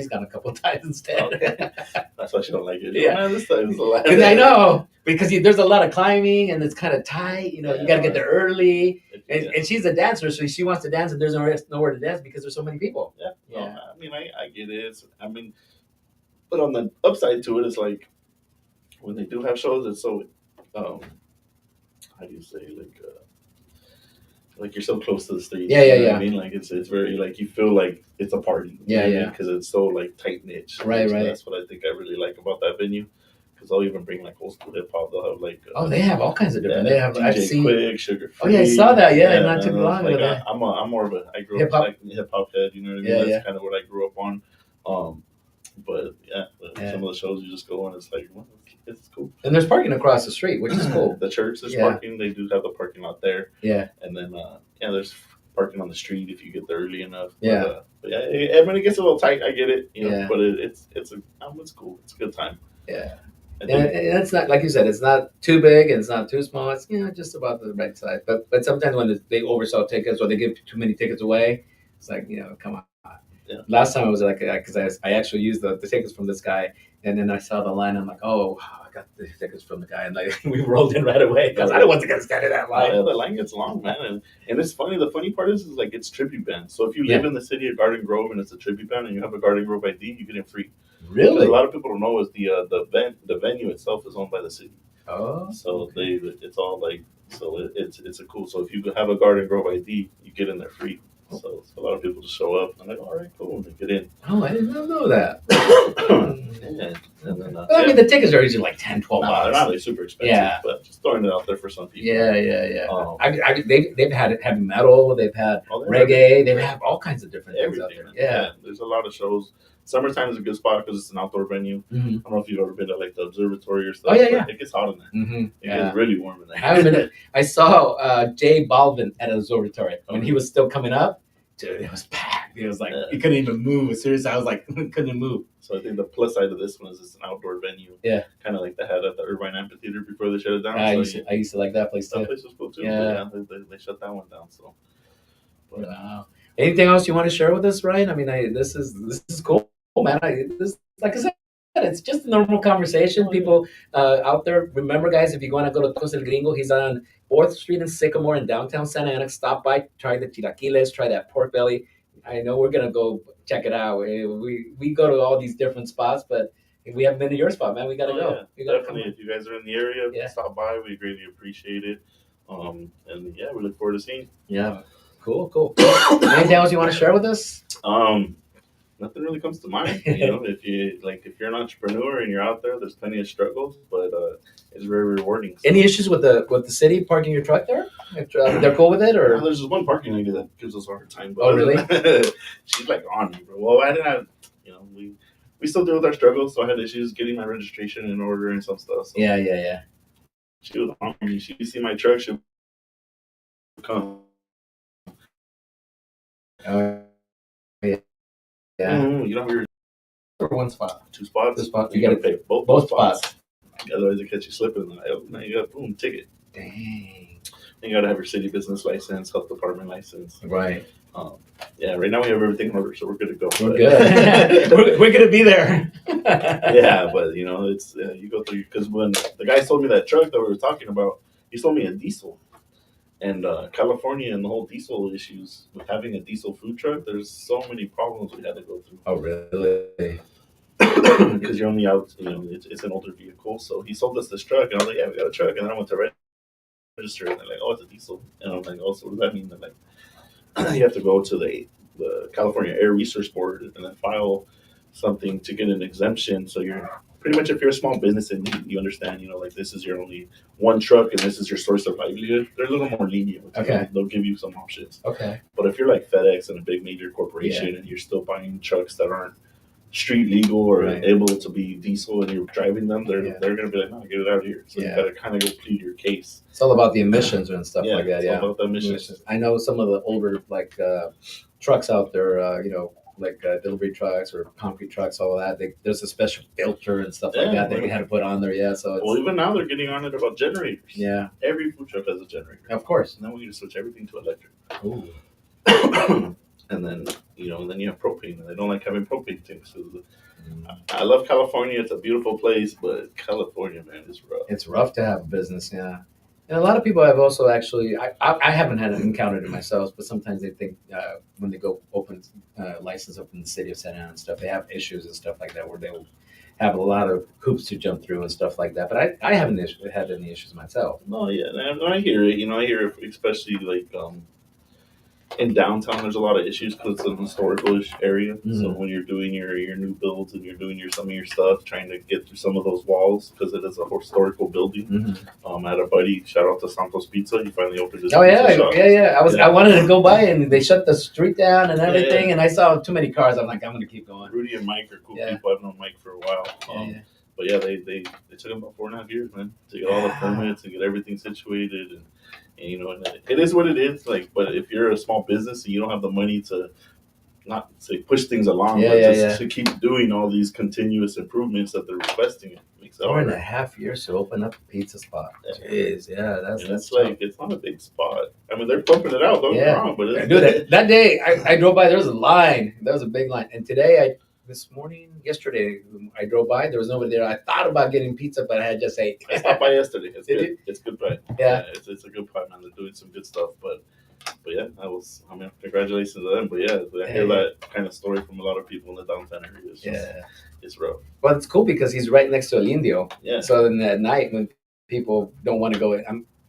S2: gone a couple of times instead.
S4: Okay. That's why she don't like it.
S2: Yeah,
S4: man, this time is the last.
S2: I know. Because there's a lot of climbing and it's kind of tight, you got to get there early. And she's a dancer, so she wants to dance, and there's nowhere to dance because there's so many people.
S4: Yeah. I mean, I get it. But on the upside to it, it's like when they do have shows, it's so, how do you say, like you're so close to the stage.
S2: Yeah.
S4: You know what I mean, like it's very like you feel like it's a party. Because it's so like tight knit.
S2: Right.
S4: That's what I think I really like about that venue. I'll even bring like old school hip hop. They'll have like
S2: they have all kinds of different. They have
S4: DJ Quick, Sugar Free.
S2: Oh yeah, I saw that. Not too long ago.
S4: Like, I'm more of I grew up like hip hop head. You know what I mean? That's kind of what I grew up on. But some of the shows you just go on, it's like it's cool.
S2: And there's parking across the street, which is cool.
S4: The church is parking. They do have the parking lot there.
S2: Yeah.
S4: And then there's parking on the street if you get there early enough.
S2: But
S4: when it gets a little tight, I get it. But it's cool. It's a good time.
S2: Yeah. And it's not, like you said, it's not too big and it's not too small. It's just about the right size. But sometimes when they oversell tickets or they give too many tickets away, it's like, come on.
S4: Yeah.
S2: Last time I was like, because I actually used the tickets from this guy, and then I saw the line. I'm like, oh, I got the tickets from the guy, and like we rolled in right away because I don't want to get stand in that line.
S4: The line gets long, man, and it's funny. The funny part is like it's tribute band. So if you live in the city of Garden Grove and it's a tribute band and you have a Garden Grove ID, you get it free.
S2: Really?
S4: A lot of people don't know is the venue itself is owned by the city.
S2: Oh.
S4: So it's all like it's a cool. So if you have a Garden Grove ID, you get in there free. So a lot of people just show up and I'm like, all right, cool, and they get in.
S2: Oh, I didn't know that.
S4: And then,
S2: I mean, the tickets are usually like $10, $12.
S4: They're not like super expensive, but just throwing it out there for some people.
S2: Yeah. They've had heavy metal, they've had reggae, they've had all kinds of different things out there. Yeah,
S4: there's a lot of shows. Summertime is a good spot because it's an outdoor venue. Mm-hmm. I don't know if you've ever been to like the observatory or stuff.
S2: Oh yeah.
S4: It gets hot in there.
S2: Mm-hmm.
S4: It gets really warm in there.
S2: I haven't been. I saw Jay Balvin at an observatory when he was still coming up. Dude, it was packed. It was like you couldn't even move. Seriously, I was like couldn't move.
S4: So I think the plus side of this one is it's an outdoor venue.
S2: Yeah,
S4: kind of like they had at the Irvine Amphitheater before they shut it down.
S2: I used to like that place too.
S4: That place was cool too. Yeah, they shut that one down. So,
S2: wow. Anything else you want to share with us, Ryan? I mean, this is cool, man. Like I said, it's just a normal conversation. People out there, remember, guys, if you want to go to Tacos El Gringo, he's on 4th Street and Sycamore in downtown Santa Ana. Stop by, try the chilaquiles, try that pork belly. I know we're gonna go check it out. We go to all these different spots, but if we haven't been to your spot, man, we gotta go.
S4: Yeah.
S2: We gotta
S4: definitely. If you guys are in the area, stop by. We greatly appreciate it. And we look forward to seeing you.
S2: Yeah. Cool. Anything else you want to share with us?
S4: Nothing really comes to mind. If you're an entrepreneur and you're out there, there's plenty of struggles, but it's very rewarding. So.
S2: Any issues with the city parking your truck there? If, they're cool with it, or
S4: there's just one parking lady that gives us a hard time. But,
S2: oh, really?
S4: She's like on me, bro. Well, I didn't have, we still deal with our struggles. So I had issues getting my registration in order and some stuff. So.
S2: Yeah.
S4: She was on me. She see my truck, she would come.
S2: Yeah.
S4: We're
S2: for one spot.
S4: 2 spots.
S2: 2 spots.
S4: You got to pay both spots.
S2: Otherwise,
S4: they catch you slipping. Now you got boom ticket.
S2: Dang.
S4: And you got to have your city business license, health department license.
S2: Right.
S4: Right now we have everything in order, so we're good to go.
S2: We're good. we're gonna be there.
S4: Yeah, but it's you go through because when the guy sold me that truck that we were talking about, he sold me a diesel. And California and the whole diesel issues with having a diesel food truck, there's so many problems we had to go through.
S2: Oh, really?
S4: Because you're only out, it's an older vehicle. So he sold us this truck, and I was like, yeah, we got a truck. And then I went to register, and they're like, oh, it's a diesel. And I'm like, oh, so what does that mean? They're like, you have to go to the California Air Resource Board and then file something to get an exemption. So you're pretty much, if you're a small business and you understand, like this is your only one truck and this is your source of livelihood, they're a little more lenient with you.
S2: Okay.
S4: They'll give you some options.
S2: Okay.
S4: But if you're like FedEx and a big major corporation and you're still buying trucks that aren't street legal or able to be diesel and you're driving them, they're going to be like, no, get it out of here. So you got to kind of go plead your case.
S2: It's all about the emissions and stuff like that.
S4: It's all about the emissions.
S2: I know some of the older trucks out there, delivery trucks or concrete trucks, all of that. There's a special filter and stuff like that they had to put on there. Yeah, so
S4: well, even now they're getting on it about generators.
S2: Yeah,
S4: every food truck has a generator.
S2: Of course.
S4: And then we need to switch everything to electric.
S2: Ooh.
S4: And then then you have propane, and they don't like having propane tanks. So I love California; it's a beautiful place, but California, man, is rough.
S2: It's rough to have a business, yeah. And a lot of people have also actually, I haven't had encountered it myself, but sometimes they think when they go open license up in the city of Santa Ana and stuff, they have issues and stuff like that where they will have a lot of hoops to jump through and stuff like that. But I haven't had any issues myself.
S4: No, yeah, and I hear it. I hear it, especially like in downtown. There's a lot of issues because it's an historical area. Mm-hmm. So when you're doing your new builds and you're doing some of your stuff, trying to get through some of those walls because it is a historical building. Mm-hmm. I had a buddy, shout out to Santos Pizza. He finally opened his pizza shop.
S2: Yeah. I wanted to go by and they shut the street down and everything, and I saw too many cars. I'm like, I'm gonna keep going.
S4: Rudy and Mike are cool people. I've known Mike for a while. But yeah, they took them about 4.5 years, man, to get all the permits and get everything situated and it is what it is. Like, but if you're a small business and you don't have the money to not say push things along, but just to keep doing all these continuous improvements that they're requesting, it makes it
S2: 4.5 years to open up a pizza spot. Jeez, that's
S4: like it's not a big spot. I mean, they're pumping it out. Don't get me wrong, but
S2: that day I drove by. There was a line. There was a big line, and today yesterday, I drove by. There was nobody there. I thought about getting pizza, but I had just ate.
S4: I stopped by yesterday. It's good. It's good pie.
S2: Yeah.
S4: It's a good pie, man. They're doing some good stuff. But yeah, congratulations to them. But yeah, I hear that kind of story from a lot of people in the downtown area. It's rough.
S2: Well, it's cool because he's right next to El Indio.
S4: Yeah.
S2: So then at night when people don't want to go,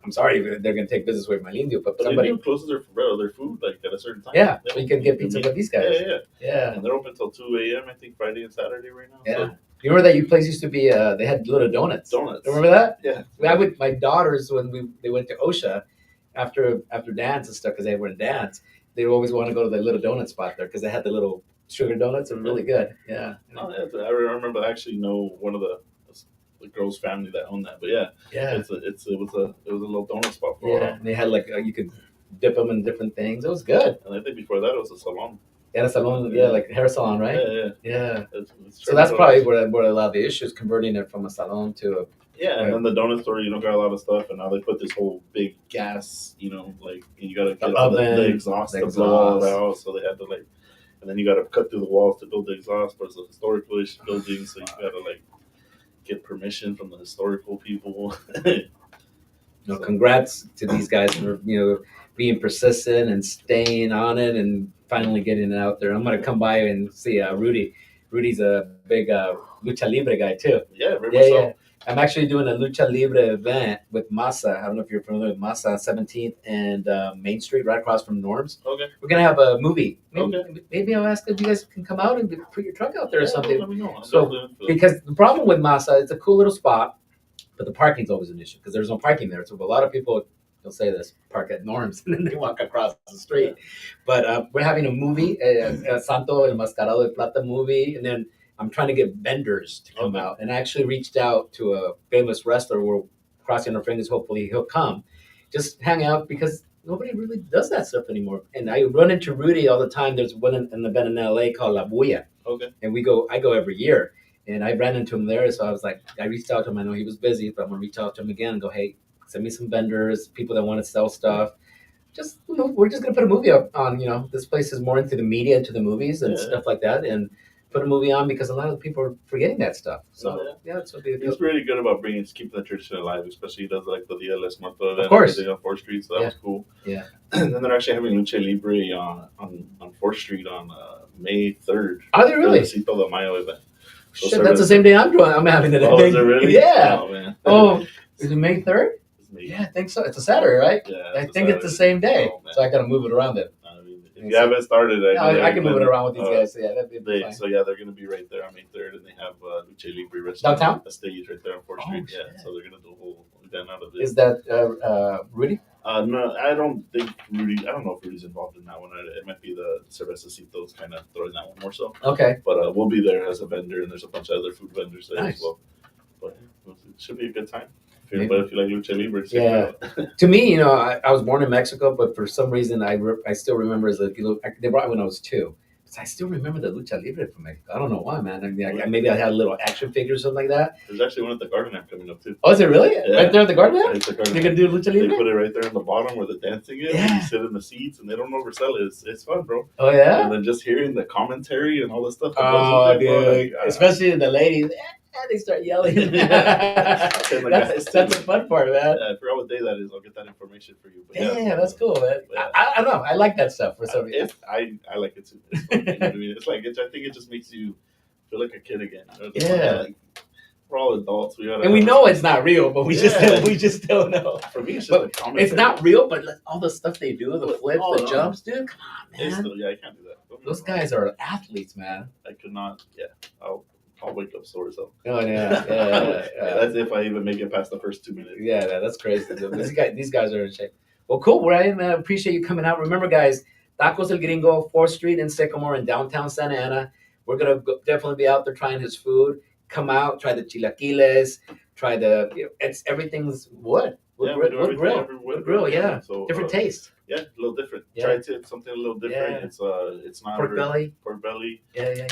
S2: I'm sorry, they're going to take business away from El Indio, but somebody
S4: closes their food like at a certain time.
S2: Yeah, so you can get pizza with these guys.
S4: Yeah. And they're open until 2 a.m. I think Friday and Saturday right now.
S2: Yeah. So. You remember that place used to be? They had little donuts. Remember that?
S4: Yeah.
S2: My daughters when they went to OSHA after dance and stuff because they were in dance, they always want to go to the little donut spot there because they had the little sugar donuts. They're really good. Yeah.
S4: Oh, yeah. I remember. I actually know one of the girl's family that owned that, but it was a little donut spot for a while.
S2: And they had you could dip them in different things. It was good.
S4: And I think before that it was a salon.
S2: Yeah, a salon. Yeah, like a hair salon, right?
S4: Yeah.
S2: So that's probably where a lot of the issues converting it from a salon to a.
S4: Yeah, and then the donut store, got a lot of stuff, and now they put this whole big gas, you got to get the exhaust to blow all that out, so they had to and then you got to cut through the walls to build the exhaust, but it's a historical-ish building, so you got to get permission from the historical people.
S2: Congrats to these guys for being persistent and staying on it and finally getting it out there. I'm gonna come by and see Rudy. Rudy's a big lucha libre guy too.
S4: Yeah, very much so.
S2: I'm actually doing a lucha libre event with Masa. I don't know if you're familiar with Masa, 17th and Main Street, right across from Norm's.
S4: Okay.
S2: We're gonna have a movie.
S4: Maybe
S2: I'll ask if you guys can come out and put your truck out there or something.
S4: Let me know.
S2: Because the problem with Masa, it's a cool little spot, but the parking's always an issue because there's no parking there. So a lot of people, they'll say this, park at Norm's, and then they walk across the street. But we're having a movie, a Santo El Mascarado de Plata movie, and then I'm trying to get vendors to come out. And I actually reached out to a famous wrestler. We're crossing our fingers. Hopefully he'll come. Just hang out because nobody really does that stuff anymore. And I run into Rudy all the time. There's an event in LA called La Bulla.
S4: Okay.
S2: And I go every year. And I ran into him there. So I was like, I reached out to him. I know he was busy, but I'm going to reach out to him again and go, hey, send me some vendors, people that want to sell stuff. Just, we're just going to put a movie up on, this place is more into the media, into the movies and stuff like that. And put a movie on because a lot of people are forgetting that stuff. So
S4: yeah,
S2: it's be
S4: he's really good about keeping the tradition alive. Especially he does like the Dia de los Muertos event,
S2: of course,
S4: on 4th Street. So that was cool.
S2: Yeah.
S4: And then they're actually having Lucha Libre on 4th Street on May 3rd.
S2: Are they really?
S4: The Cito de Mayo event.
S2: So shit, that's the same day I'm having it.
S4: Oh, is it really?
S2: Yeah.
S4: Oh man.
S2: Oh, is it May 3rd? Yeah, I think so. It's a Saturday, right?
S4: Yeah.
S2: I think it's the same day.
S4: Oh,
S2: so I gotta move it around then.
S4: If you haven't started,
S2: I can move it around with these guys. Yeah, that'd be fine.
S4: So yeah, they're gonna be right there on May 3rd, and they have Lucha Libre
S2: downtown.
S4: A stage right there on 4th Street.
S2: Shit.
S4: Yeah, so they're gonna do a whole event out of it.
S2: Is that Rudy?
S4: No, I don't think Rudy. I don't know if Rudy's involved in that one. It might be the Cervececitos kind of throwing that one more so.
S2: Okay.
S4: But we'll be there as a vendor, and there's a bunch of other food vendors there
S2: nice.
S4: As well. But it should be a good time. But if you like Lucha Libre,
S2: to me, I was born in Mexico, but for some reason, I still remember as they brought me when I was 2. So I still remember the Lucha Libre from Mexico. I don't know why, man. I mean, maybe I had a little action figure or something like that.
S4: There's actually one at the Garden App coming up too.
S2: Oh, is it really?
S4: Yeah.
S2: Right there at the Garden App?
S4: It's the Garden
S2: They're gonna do Lucha Libre.
S4: They put it right there in the bottom where the dancing is.
S2: Yeah.
S4: You sit in the seats, and they don't oversell it. It's fun, bro.
S2: Oh yeah.
S4: And then just hearing the commentary and all the stuff.
S2: Oh, dude. Especially the ladies. They start yelling. that's the fun part, man.
S4: I forgot what day that is. I'll get that information for you. But
S2: yeah, that's cool, man. I don't know. I like that stuff for some reason.
S4: I like it too. It's fun, you know what I mean? It's like I think it just makes you feel like a kid again. Like, we're all adults.
S2: And we know it's not real, but we just don't know.
S4: For me, it's just
S2: it's not real, but all the stuff they do, the flips, the jumps, dude. Come on, man.
S4: I can't do that.
S2: Those guys are athletes, man.
S4: I could not. Yeah, I'll wake up sore as hell.
S2: Oh yeah.
S4: That's if I even make it past the first 2 minutes.
S2: Yeah, that's crazy. These guys are in shape. Well, cool, Ryan. I appreciate you coming out. Remember, guys, Tacos El Gringo, 4th Street in Sycamore in downtown Santa Ana. We're gonna definitely be out there trying his food. Come out, try the chilaquiles, try everything's wood. Wood grill, yeah. So, different taste.
S4: Yeah, a little different. Yeah. Try something a little different. Yeah. It's not
S2: pork belly.
S4: Yeah. We have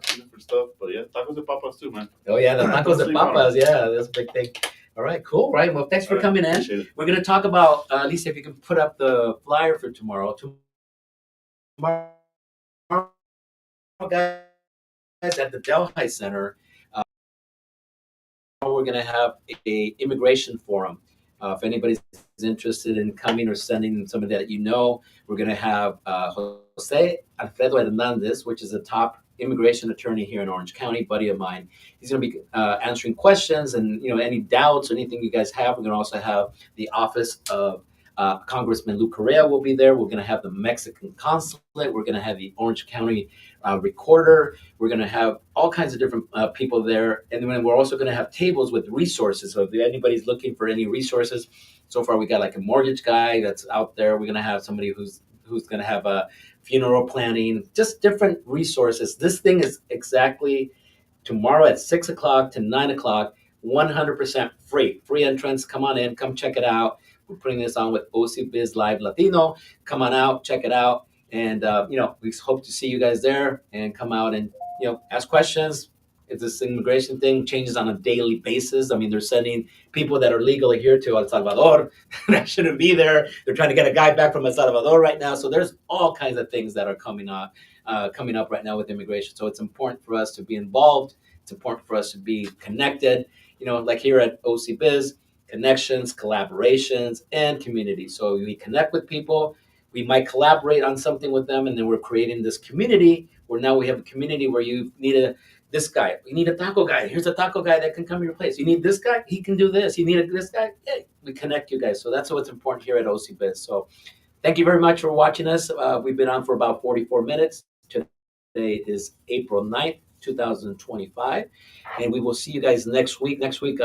S4: some different stuff, but yeah, tacos de papas too, man.
S2: Oh yeah, the tacos de papas. Yeah, that's a big thing. All right, cool. Right. Well, thanks for coming in. We're gonna talk about Lisa, if you can put up the flyer for tomorrow. Tomorrow, guys, at the Delhi Center. We're going to have a immigration forum. If anybody's interested in coming or sending somebody that we're going to have Jose Alfredo Hernandez, which is a top immigration attorney here in Orange County, buddy of mine. He's going to be answering questions and any doubts or anything you guys have. We're going to also have the office of Congressman Lou Correa will be there. We're going to have the Mexican consulate. We're going to have the Orange County recorder. We're going to have all kinds of different people there. And then we're also going to have tables with resources. So if anybody's looking for any resources, so far we got like a mortgage guy that's out there. We're going to have somebody who's going to have a funeral planning, just different resources. This thing is exactly tomorrow at 6 o'clock to 9 o'clock, 100% free. Free entrance. Come on in. Come check it out. We're putting this on with OC Biz Live Latino. Come on out, check it out. And, we hope to see you guys there and come out and, ask questions. If this immigration thing changes on a daily basis. I mean, they're sending people that are legally here to El Salvador that shouldn't be there. They're trying to get a guy back from El Salvador right now. So there's all kinds of things that are coming up right now with immigration. So it's important for us to be involved. It's important for us to be connected, like here at OC Biz. Connections, collaborations, and community. So we connect with people. We might collaborate on something with them, and then we're creating this community where now we have a community where you need this guy. You need a taco guy. Here's a taco guy that can come to your place. You need this guy. He can do this. You need this guy. Hey, we connect you guys. So that's what's important here at OC Biz. So thank you very much for watching us. We've been on for about 44 minutes. Today is April 9th, 2025, and we will see you guys next week. Next week,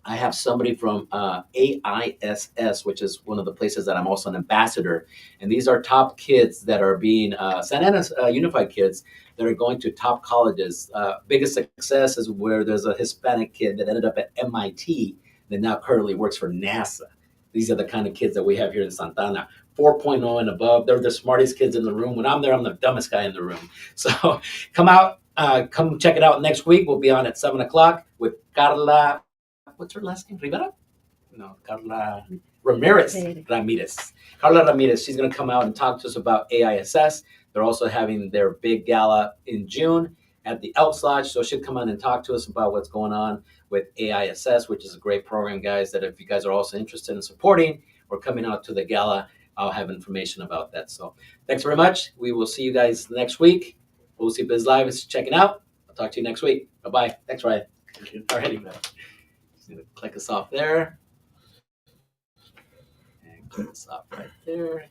S2: I have somebody from AISS, which is one of the places that I'm also an ambassador. And these are top kids that are being Santa Ana Unified kids that are going to top colleges. Biggest success is where there's a Hispanic kid that ended up at MIT that now currently works for NASA. These are the kind of kids that we have here in Santa Ana. 4.0 and above. They're the smartest kids in the room. When I'm there, I'm the dumbest guy in the room. So come out, come check it out next week. We'll be on at 7 o'clock with Carla. What's her last name? Rivera? No, Carla Ramirez. Carla Ramirez. She's going to come out and talk to us about AISS, They're also having their big gala in June at the Elks Lodge. So she'll come on and talk to us about what's going on with AISS, which is a great program, guys, that if you guys are also interested in supporting or coming out to the gala, I'll have information about that. So thanks very much. We will see you guys next week. OC Biz Live is checking out. I'll talk to you next week. Bye-bye. Thanks, Ryan.
S4: Thank you.
S2: All righty, man. Just gonna click us off there. And click us off right there.